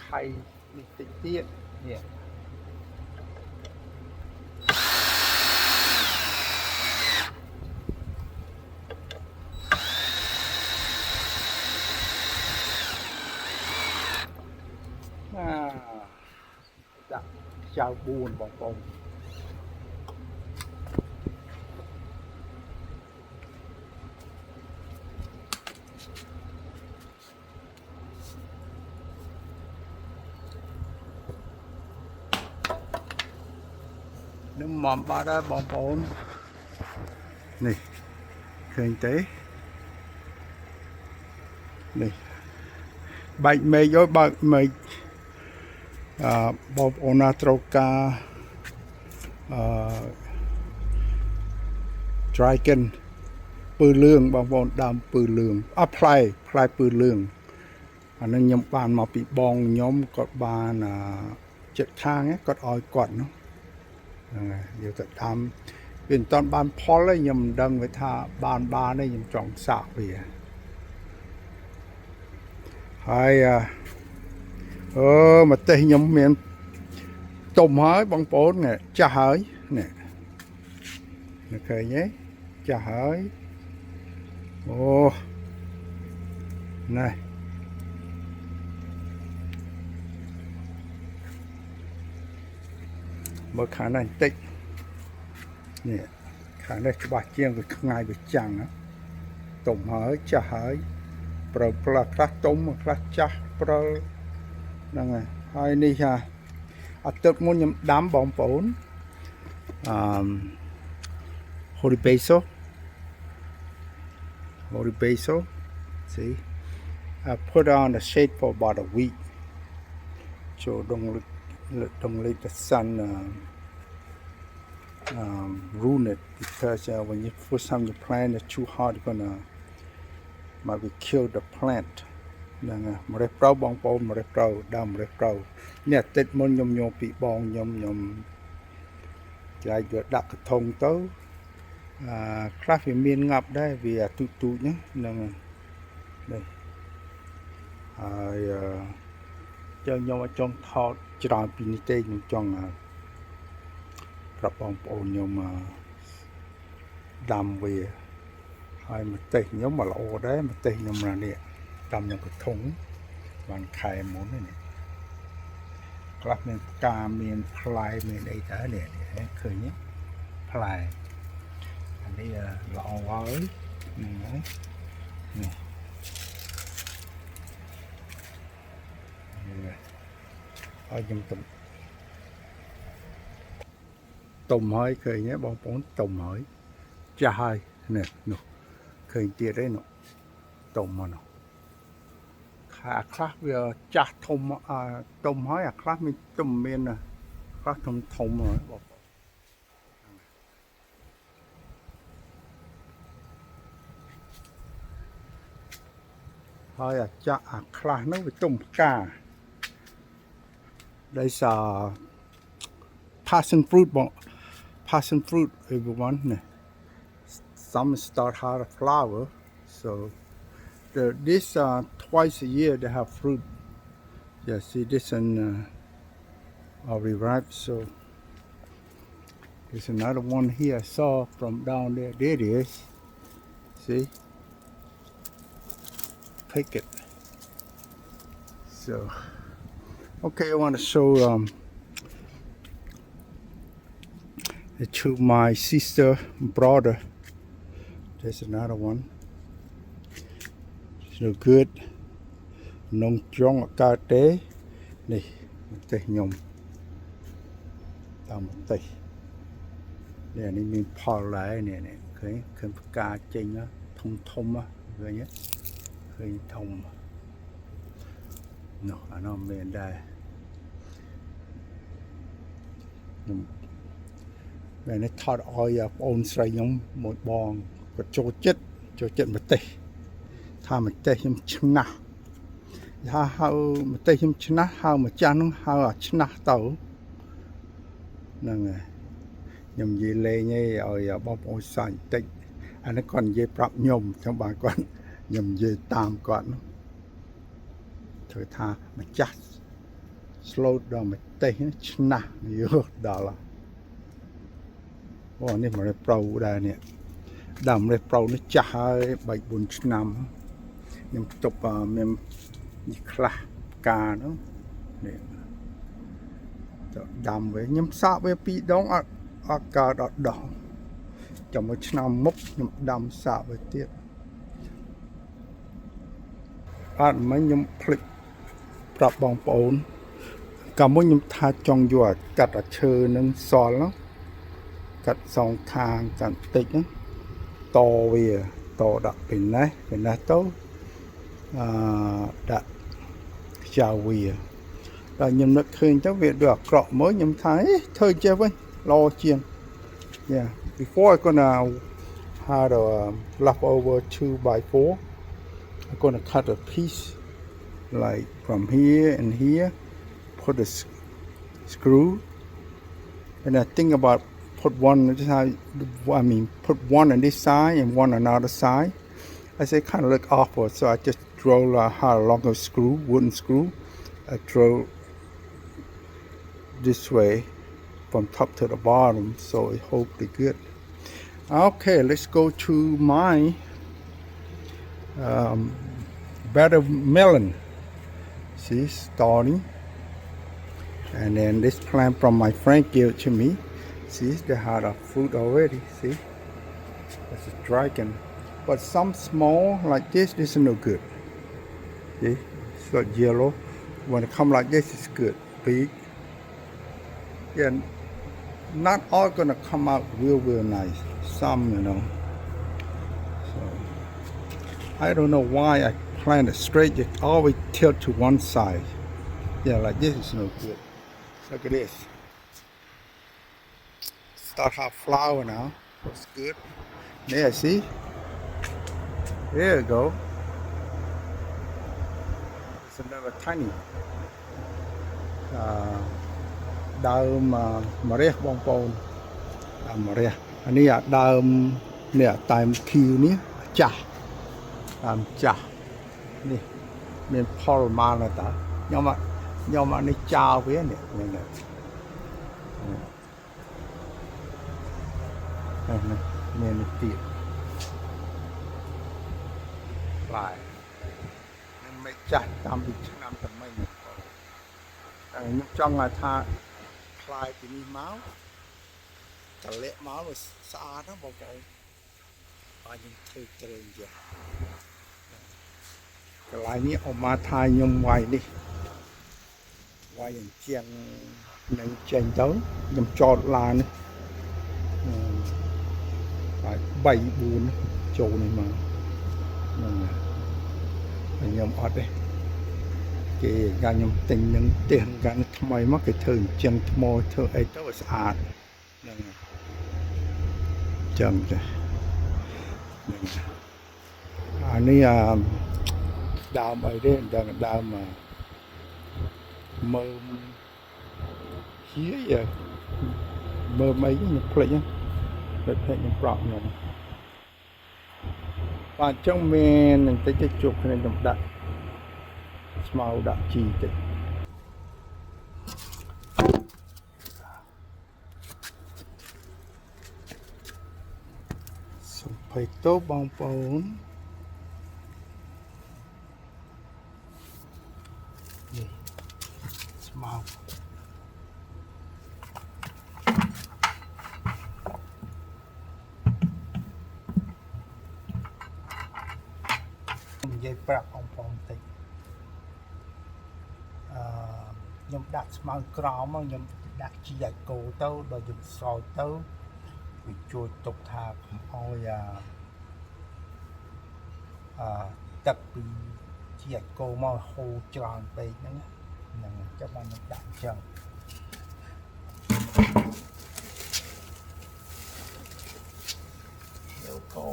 ថៃនេះតិចទៀតនេះដាក់ខ្ចៅ4បងប្អូននឹងមកបាត់ហើយបងប្អូននេះឃើញទេនេះបែកមេឃអើយបើកមេឃបងប្អូនណាត្រូវការdragon ពឺលឿងបងប្អូនដើមពឺលឿងផ្លែពឺលឿងអានឹងខ្ញុំបានមកពីបងខ្ញុំគាត់បានចិត្តខាងគាត់ឲ្យគាត់នោះហ្នឹងហើយយកទៅដាំវាមិនតាន់បានផលទេខ្ញុំមិនដឹងវាថាបានទេខ្ញុំចង់សាកវាហើយមកទេសខ្ញុំមានទុំហើយបងប្អូនចាស់ហើយនេះឃើញទេចាស់ហើយអូណែមើលខាងនេះបន្តិចនេះខាងនេះច្បាស់ជាងវាខ្ងាយវាចាំងទុំហើយចាស់ហើយប្រើខ្លះទុំខ្លះចាស់ប្រើហ្នឹងហើយនេះអត់ទឹកមុនខ្ញុំដាំបងប្អូនholy basil see I put on the shade for about a week so don't let the sun ruin it because when you first time you plant it too hot it's gonna might kill the plant ហ្នឹងម្រេចប្រៅបងប្អូនម្រេចប្រៅដើមម្រេចប្រៅនេះតិចមុនខ្ញុំយកពីបងខ្ញុំចាយយកដាក់កធុងទៅខ្លះវាមានងាប់ដែរវាទូចណាហ្នឹងនេះហើយខ្ញុំអត់ចង់ថតច្រើនពីនេះទេខ្ញុំចង់ប្រាប់បងប្អូនខ្ញុំដាំវាហើយម្ទេសខ្ញុំមកល្អដែរម្ទេសខ្ញុំនេះដាំនៅកធុងបានខែមុននេះខ្លះមានផ្កាមានផ្លែមានអីដែរនេះឃើញទេផ្លែអានេះល្អហើយនេះហើយនេះហើយខ្ញុំទុំហើយឃើញទេបងប្អូនទុំហើយចាស់ហើយនេះនោះឃើញទៀតទេនោះទុំមកនោះអាខ្លះវាចាស់ធំទុំហើយអាខ្លះមានទុំមានខ្លះធំហើយបងប្អូនហើយអាខ្លះនោះវាទុំផ្កាដោយសារ passion fruit everyone some start hard flower so this twice a year they have fruit yeah see this one already ripe so there's another one here I saw from down there it is see pick it so okay I want to show it to my sister brother there's another one no good នំចង់កើតទេនេះម្ទេសខ្ញុំតាមម្ទេសនេះមានផលដែរនេះឃើញផ្កាចេញធំឃើញឃើញធំនោះអានោះមានដែរខ្ញុំតែនេះថតឲ្យបងអូនស្រីខ្ញុំមួយបងគាត់ចូលចិត្តម្ទេសថាម្ទេសខ្ញុំឆ្នះថាហៅម្ទេសខ្ញុំឆ្នះហៅម្ចាស់នោះហៅអាឆ្នះទៅហ្នឹងហើយខ្ញុំនិយាយលេងឲ្យបងប្អូនសាច់បន្តិចអានេះគាត់និយាយប្រាប់ខ្ញុំចាំបានគាត់ខ្ញុំនិយាយតាមគាត់នោះធ្វើថាម្ចាស់ slow down មកទេឆ្នះយកដល់អូនេះមកប្រូដែរនេះដើមនេះប្រូនេះចាស់ហើយ3 4ឆ្នាំខ្ញុំផ្ទុកមានខ្លះផ្កានោះនេះទៅដាំវិញខ្ញុំសាកវា2 ដងអត់កើតអត់ដោះចាំមួយឆ្នាំមុខខ្ញុំដាំសាកវាទៀតអត់មិញខ្ញុំភ្លេចប្រាប់បងប្អូនកាលមុនខ្ញុំថាចង់យកកាត់ឈើនឹងសល់នោះកាត់សងខាងកាត់តិចហ្នឹងតវាតដាក់ពីនេះទៅដាក់ខ្ចៅវាដល់ខ្ញុំនឹកឃើញទៅវាដូចអាក្រក់មើលខ្ញុំថាធ្វើចេះវិញល្អជាង yeah before I gonna had a leftover 2x4 I'm gonna cut a piece like from here and here put a screw and I think about put one put one on this side and one on the other side I say kind of look awkward so I just draw a longer screw wooden screw I draw this way from top to the bottom so it hopefully good okay let's go to my watermelon see starting and then this plant from my friend gave it to me see they had a fruit already see that's a dragon but some small like this is no good see it's got yellow when it come like this it's good big yeah not all gonna come out real nice some you know so I don't know why I plant it straight it always tilt to one side yeah like this is no good look at this start have flower now that's good there see there you go it's another tiny ដើមម្រះបងប្អូនម្រះអានេះអាដើមនេះតែមខៀវនេះចាស់ដើមចាស់នេះមានផលមកណាតើខ្ញុំអានេះចោលវានេះមានទៀតផ្លែនឹងមិនចាស់តាមពីឆ្នាំតែមិញតែខ្ញុំចង់ថាផ្លែពីនេះមកតម្លាក់មកវាស្អាតណាបងប្អូនបាទខ្ញុំធ្វើត្រេងចេះកន្លែងនេះអមមកថាខ្ញុំវាយនេះវាយអញ្ចឹងនឹងចេញទៅខ្ញុំចតឡាននេះបាទ3 4ចូលនេះមកហ្នឹងខ្ញុំអត់ទេគេកាលខ្ញុំទិញនឹងផ្ទះកាលថ្មីមកគេធ្វើអញ្ចឹងថ្មធ្វើអីទៅឲ្យស្អាតហ្នឹងចឹងចាអានេះដើមអីទេដើមមើមហៀមើមអីខ្ញុំភ្លេចខ្ញុំប្រក់ខ្ញុំបាទចឹងមានបន្តិចទៅជួបគ្នាខ្ញុំដាក់ស្មៅដាក់ជីតិចសុំភ័យទោសបងប្អូននេះស្មៅនិយាយប្រាប់បងប្អូនតិចខ្ញុំដាក់ស្មៅក្រោមខ្ញុំដាក់ជីឲ្យគោទៅដល់ខ្ញុំស្រោចទៅវាជួយទប់ថាឲ្យទឹកពីជីឲ្យគោមកហូរច្រើនពេកហ្នឹងចាំបានខ្ញុំដាក់អញ្ចឹងយកគោ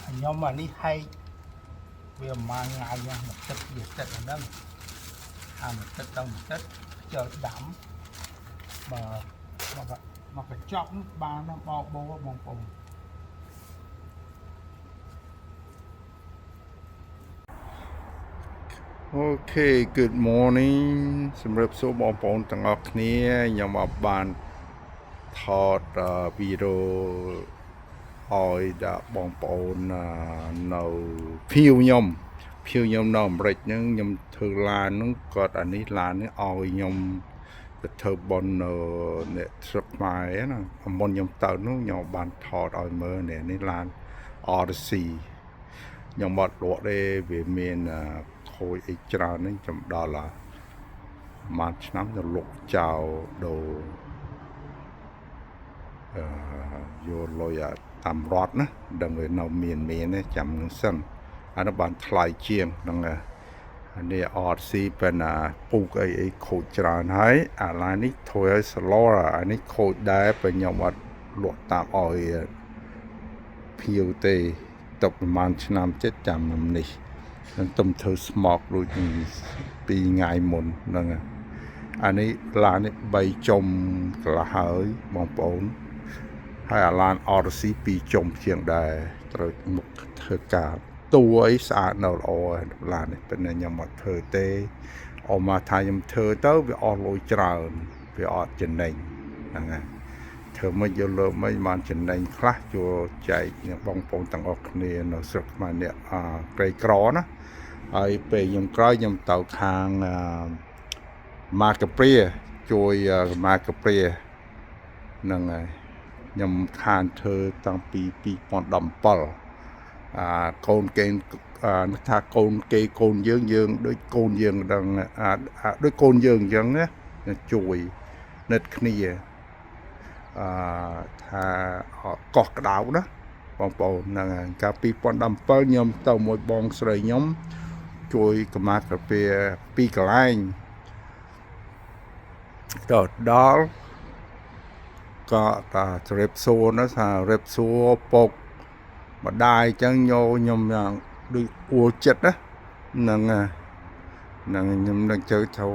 ខ្ញុំអានេះហែកវាប្រហែលថ្ងៃមកទឹកវាទឹកហ្នឹងអាមកទឹកទៅមកទឹកចូលដាំបើ មកកញ្ចក់នោះបានបោបោបងប្អូន Okay good morning សម្រាប់សួរបងប្អូនទាំងអស់គ្នាខ្ញុំបានថតវីដេអូឲ្យដល់បងប្អូននៅភៀវខ្ញុំនៅអាមេរិកហ្នឹងខ្ញុំធ្វើឡានហ្នឹងគាត់អានេះឡាននេះឲ្យខ្ញុំទៅធ្វើបននៅអ្នកស្រុកខ្មែរណាមុនខ្ញុំទៅនោះខ្ញុំបានថតឲ្យមើលនេះឡាន Odyssey ខ្ញុំបាត់លក់ទេវាមានខូចអីច្រើនហ្នឹងខ្ញុំដល់មួយឆ្នាំទៅលក់ចោលដូរយកលុយតាមរដ្ឋណាដឹងវានៅមានទេចាំនឹងសិនអានោះបានថ្លៃជាងហ្នឹងអានេះ RC ប៉ុន្តែពូកអីខូចច្រើនហើយអាឡាននេះធ្វើឲ្យ slow អានេះខូចដែរបើខ្ញុំអត់លក់តាមឲ្យភៀវទេតបប្រហែលឆ្នាំទៀតចាំនឹងនេះនឹងទុំធ្វើ smoke ដូច2ថ្ងៃមុនហ្នឹងអានេះឡាននេះ3ចុំកន្លះហើយបងប្អូនហើយអាឡាន RC 2ចុំជាងដែរត្រូវមុខធ្វើការតួអីស្អាតនៅល្អឡាននេះប៉ុន្តែខ្ញុំអត់ធ្វើទេអមថាខ្ញុំធ្វើទៅវាអស់លុយច្រើនវាអត់ចំណេញហ្នឹងហើយធ្វើមិនយកលើមិនបានចំណេញខ្លះចូលចែកបងប្អូនទាំងអស់គ្នានៅស្រុកខ្មែរនេះក្រីក្រណាហើយពេលខ្ញុំក្រោយខ្ញុំទៅខាងម៉ាកាព្រាជួយម៉ាកាព្រាហ្នឹងហើយខ្ញុំខានធ្វើតាំងពី2017កូនគេថាកូនគេកូនយើងដូចកូនយើងដឹងដូចកូនយើងអញ្ចឹងណាជួយនិតគ្នាថាកោះក្តៅណាបងប្អូនហ្នឹងហើយកាល2017ខ្ញុំទៅមួយបងស្រីខ្ញុំជួយកម្មាកាព្រា2កន្លែងទៅដល់ក៏តារេបសួរណាថារេបសួរពុកម្ដាយអញ្ចឹងខ្ញុំយ៉ាងដូចអួលចិត្តណាហ្នឹងខ្ញុំនឹងជើទៅ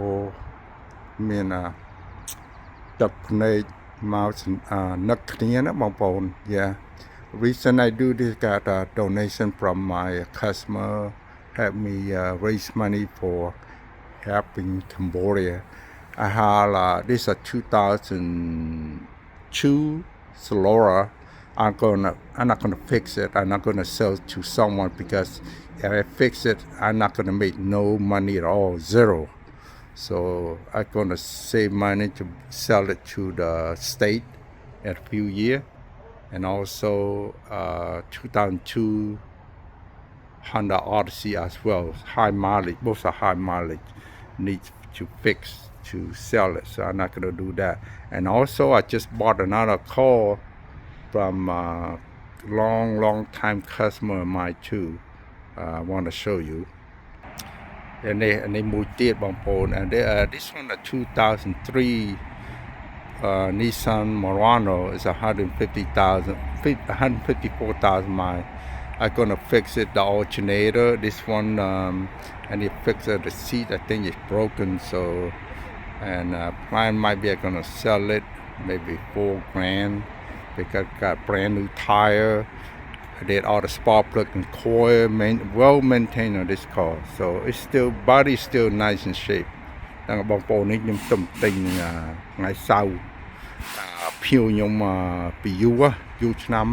មានទឹកភ្នែកមកនឹកគ្នាណាបងប្អូន Yeah reason I do this got a donation from my customer help me raise money for helping Cambodia I had this is a 2002 Solora I'm not gonna fix it. I'm not gonna sell it to someone because if I fix it, I'm not gonna make no money at all, zero. So I'm gonna save money to sell it to the state in a few years, and also 2002 Honda Odyssey as well, high mileage. Both are high mileage. Need to fix to sell it, so I'm not gonna do that. And also, I just bought another car. From long time customer of mine too. I want to show you. And they moved it and this one a 2003 Nissan Murano is 154,000 miles. I'm gonna fix it the alternator. This one I need to fix it. The seat I think is broken, so and plan might be I'm gonna sell it maybe $4,000. Because got brand new tire. I did all the spark plug and coil, well maintained on this car. So it's still body's still nice and shape. ដល់បងប្អូននេះខ្ញុំទំទិញថ្ងៃសៅរ៍ភៀវខ្ញុំពីយូរឆ្នាំ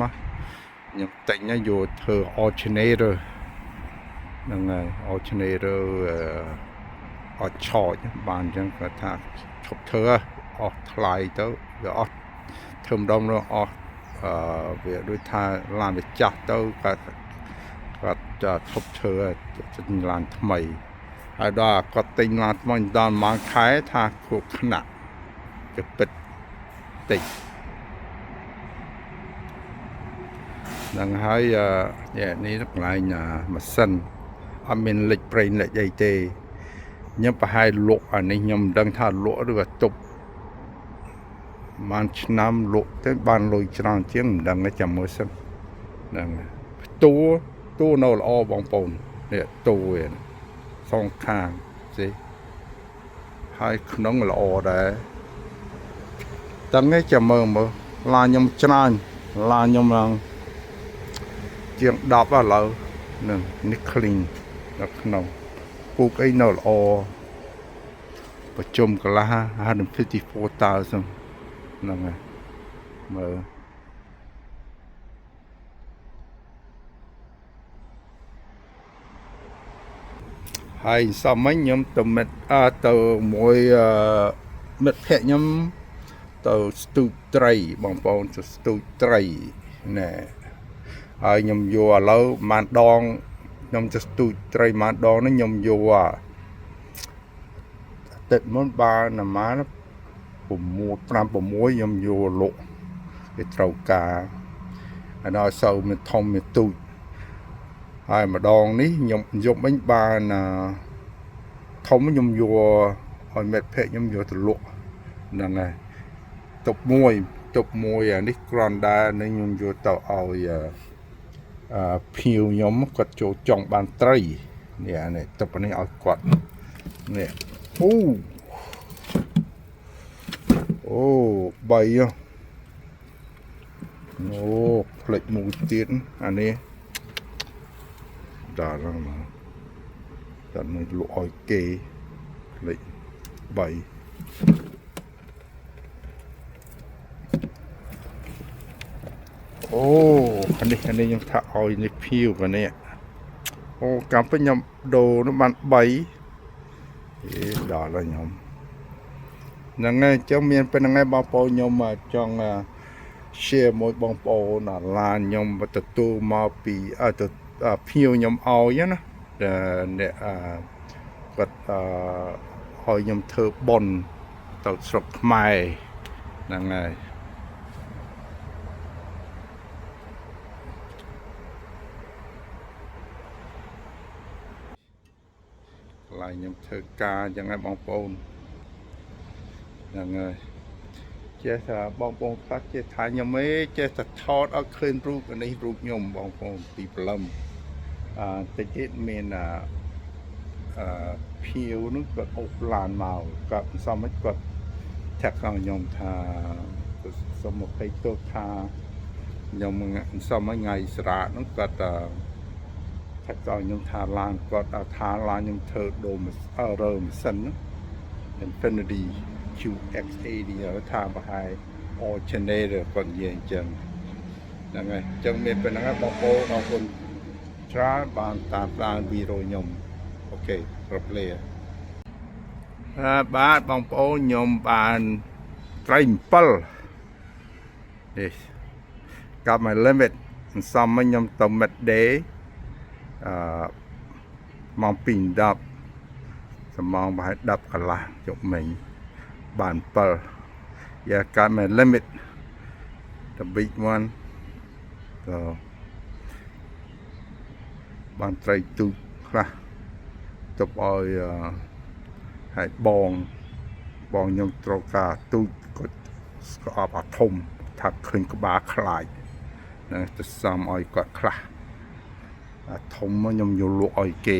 ខ្ញុំទិញយកធ្វើ alternator ហ្នឹងហើយ alternator អត់ឆោចបានអញ្ចឹងគាត់ថាឈប់ធ្វើអស់ថ្លៃទៅវាអត់ធ្វើម្ដងអស់វាដូចថាឡានវាចាស់ទៅគាត់ឈប់ធ្វើឡានថ្មីហើយដល់គាត់ទិញឡានថ្មីដល់មួយខែថាគ្រោះថ្នាក់ទៅពិតតិចហ្នឹងហើយនេះកន្លែងម៉ាស៊ីនអត់មានលេខប្រេងលេខអីទេខ្ញុំប្រហែលលក់អានេះខ្ញុំមិនដឹងថាលក់ឬក៏ទប់បានឆ្នាំលក់ទៅបានលុយច្រើនជាងមិនដឹងទេចាំមើលសិនហ្នឹងតួនៅល្អបងប្អូននេះតួវាសងខាងស៊ីហើយក្នុងល្អដែរ Tầng ấy chả mơ mơ là nhom chân là nhom là chuyện đạp vào lỡ nè nick clean đặc nào phụ cái nào làประชุมกันละ154,000นั่นไงเมื่อให้สมัยยมตัวเม็ดตัวมวยเม็ดแพะยมตัวสตูไตรบางปอนตัวสตูไตรเนี่ยให้ยมยัวแล้วมาดองยมจะสตูไตรมาดองนั้นยมยัวติดมันบานนะมานะผมมัวปรามผมมัวยมยัวลุกไปเท่ากาอันนั้นเสามันทองมันตูให้มาดองนี้ยมยมบานนะทองมันยมยัวให้เม็ดเพะยมยัวตลุกนั่นไงตบมวยอันนี้กรอนดาในยมยัวต่อเอาผิวยมกดโจจองบานไตรเนี่ยเนี่ยตบอันนี้เอากดเนี่ยโอ้ใบอ่ะโอ้ผลิตหมูเตี้ยนอันนี้ด่าแล้วนะแต่ในลูกอ้อยเกยผลิตใบโอ้อันนี้ยังถ้าอ้อยในผิวกันเนี่ยโอ้การเป็นยำโดน้ำมันใบด่าแล้วยำยังไงเจ้าเมียนเป็นยังไงบางปอยมมาจังเชียร์มวยบางปอน่ะลานยมมาตัวมาปีตัวพิวยมเอาเยอะนะแต่เนี่ยก็หอยยมเธอบอลตัวสกไม้ยังไงลายยมเธอกายังไงบางปอนยังไงเจ้าบองปองพัดเจ้าทานยังไม่เจ้าทอดเอาคืนรูปอันนี้รูปยมบองปองปีปลำแต่เจ็ดเมนผิวนึกก็อบลานเมากับสมัยก็แท็กเอายมทาสมัยไปตัวทายมสมัยไงสระนึกก็แท็กเอายมทาลานก็ทาลานยมเธอโดมเริ่มสันเป็นเฟนดีQXA ดีแล้วทางไปออเชนเนอร์ก่อนเย็นจังยังไงจังเมียนเป็นยังไงบางคนช้าบางตามตามวีโรยมโอเครับเลยบ้านบางปอยมบานไตรมลนี่กับมาเล่นเบ็ดซ้ำมันยมตัวเม็ดเดย์มองปิ่นดับสมองไปดับกันละจบmình bàn per ya got my limit the big one so បានត្រីទូកខ្លះទៅឲ្យហើយបងខ្ញុំត្រូវការទូកគាត់ស្កប់អាធំថាឃើញក្បាលខ្លាចណាទៅសំឲ្យគាត់ខ្លះអាធំខ្ញុំយកលក់ឲ្យគេ